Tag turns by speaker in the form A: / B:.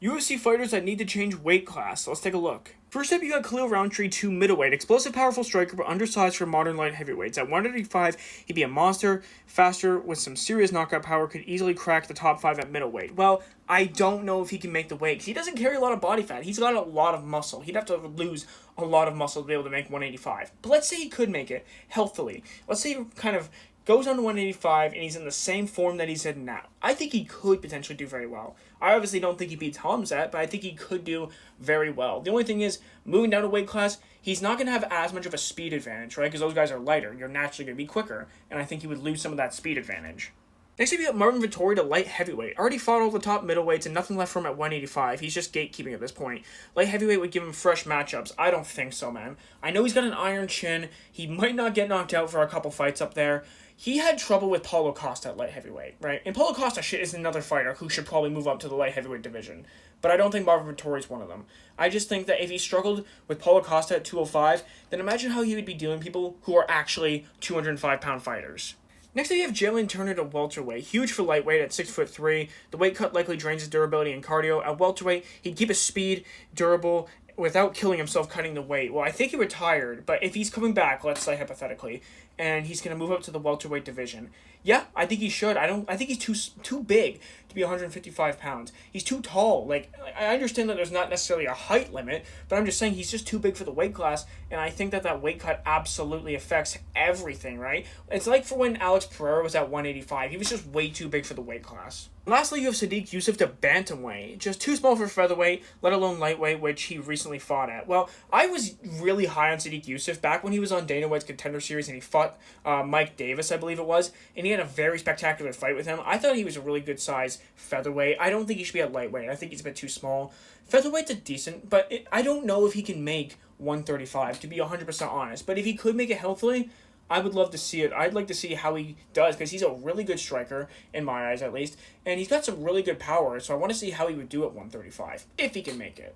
A: UFC fighters that need to change weight class. Let's take a look. First up, you got Khalil Roundtree, 2 middleweight. Explosive, powerful striker, but undersized for modern light heavyweights. At 185, he'd be a monster, faster, with some serious knockout power, could easily crack the top 5 at middleweight. Well, I don't know if he can make the weight, because he doesn't carry a lot of body fat. He's got a lot of muscle. He'd have to lose a lot of muscle to be able to make 185. But let's say he could make it healthily. Let's say he kind of goes on to 185 and he's in the same form that he's in now. I think he could potentially do very well. I obviously don't think he beats Hamzat, but I think he could do very well. The only thing is, moving down a weight class, he's not going to have as much of a speed advantage, right? Because those guys are lighter. You're naturally going to be quicker, and I think he would lose some of that speed advantage. Next, we got Marvin Vettori to light heavyweight. Already fought all the top middleweights and nothing left for him at 185. He's just gatekeeping at this point. Light heavyweight would give him fresh matchups. I don't think so, man. I know he's got an iron chin. He might not get knocked out for a couple fights up there. He had trouble with Paulo Costa at light heavyweight, right? And Paulo Costa is another fighter who should probably move up to the light heavyweight division. But I don't think Marvin Vettori is one of them. I just think that if he struggled with Paulo Costa at 205, then imagine how he would be dealing with people who are actually 205-pound fighters. Next, we have Jalen Turner to welterweight. Huge for lightweight at 6'3". The weight cut likely drains his durability and cardio. At welterweight, he'd keep his speed, durable, without killing himself cutting the weight. Well, I think he retired, but if he's coming back, let's say hypothetically, and he's going to move up to the welterweight division, yeah, I think he should. I think he's too big to be 155 pounds. He's too tall. Like, I understand that there's not necessarily a height limit, but I'm just saying he's just too big for the weight class, and I think that weight cut absolutely affects everything, right? It's like for when Alex Pereira was at 185. He was just way too big for the weight class. Lastly, you have Sodiq Yusuff to bantamweight. Just too small for featherweight, let alone lightweight, which he recently fought at. Well, I was really high on Sodiq Yusuff back when he was on Dana White's Contender Series and he fought Mike Davis, I believe it was, and he had a very spectacular fight with him. I thought he was a really good size featherweight. I don't think he should be at lightweight. I think he's a bit too small. Featherweight's a decent, but I don't know if he can make 135, to be 100% honest. But if he could make it healthily, I would love to see it. I'd like to see how he does, because he's a really good striker, in my eyes at least, and he's got some really good power, so I want to see how he would do at 135, if he can make it.